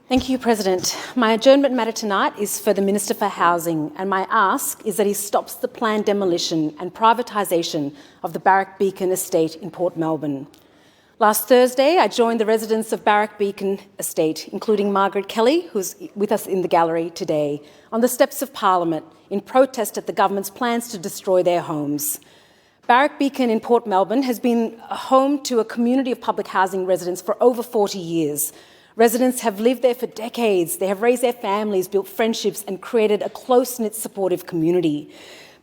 Thank you, President. My adjournment matter tonight is for the Minister for Housing, and my ask is that he stops the planned demolition and privatisation of the Barak Beacon estate in Port Melbourne. Last Thursday, I joined the residents of Barak Beacon estate, including Margaret Kelly, who's with us in the gallery today, on the steps of Parliament in protest at the government's plans to destroy their homes. Barak Beacon in Port Melbourne has been a home to a community of public housing residents for over 40 years. Residents have lived there for decades. They have raised their families, built friendships, and created a close-knit, supportive community.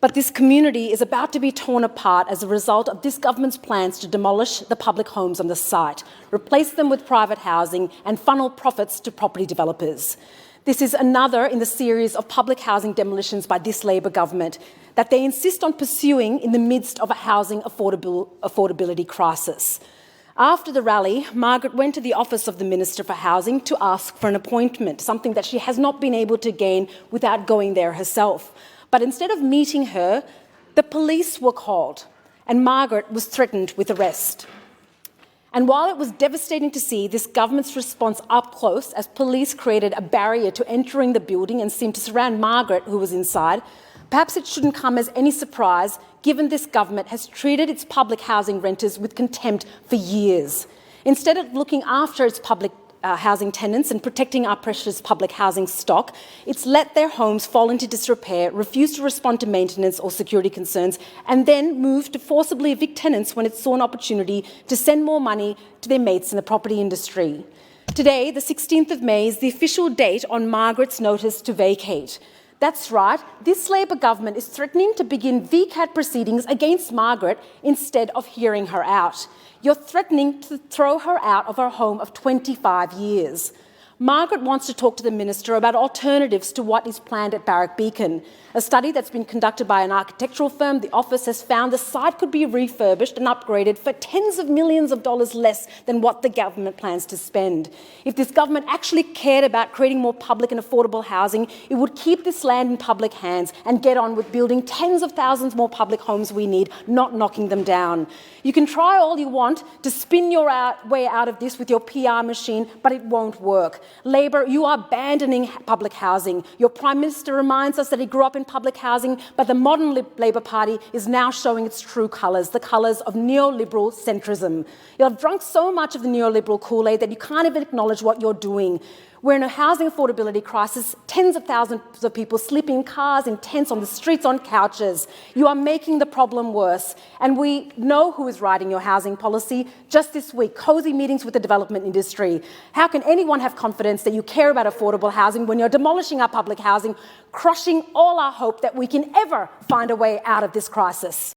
But this community is about to be torn apart as a result of this government's plans to demolish the public homes on the site, replace them with private housing, and funnel profits to property developers. This is another in the series of public housing demolitions by this Labor government that they insist on pursuing in the midst of a housing affordability crisis. After the rally, Margaret went to the office of the Minister for Housing to ask for an appointment, something that she has not been able to gain without going there herself. But instead of meeting her, the police were called, and Margaret was threatened with arrest. And while it was devastating to see this government's response up close as police created a barrier to entering the building and seemed to surround Margaret, who was inside, perhaps it shouldn't come as any surprise given this government has treated its public housing renters with contempt for years. Instead of looking after its public housing tenants and protecting our precious public housing stock, it's let their homes fall into disrepair, refused to respond to maintenance or security concerns, and then moved to forcibly evict tenants when it saw an opportunity to send more money to their mates in the property industry. Today, the 16th of May, is the official date on Margaret's notice to vacate. That's right, this Labor government is threatening to begin vacate proceedings against Margaret instead of hearing her out. You're threatening to throw her out of her home of 25 years. Margaret wants to talk to the Minister about alternatives to what is planned at Barak Beacon. A study that's been conducted by an architectural firm, the office, has found the site could be refurbished and upgraded for tens of millions of dollars less than what the government plans to spend. If this government actually cared about creating more public and affordable housing, it would keep this land in public hands and get on with building tens of thousands more public homes we need, not knocking them down. You can try all you want to spin your way out of this with your PR machine, but it won't work. Labor, you are abandoning public housing. Your Prime Minister reminds us that he grew up in public housing, but the modern Labor Party is now showing its true colours, the colours of neoliberal centrism. You've drunk so much of the neoliberal Kool-Aid that you can't even acknowledge what you're doing. We're in a housing affordability crisis, tens of thousands of people sleeping in cars, in tents, on the streets, on couches. You are making the problem worse. And we know who is writing your housing policy. Just this week, cosy meetings with the development industry. How can anyone have confidence that you care about affordable housing when you're demolishing our public housing, crushing all our hope that we can ever find a way out of this crisis?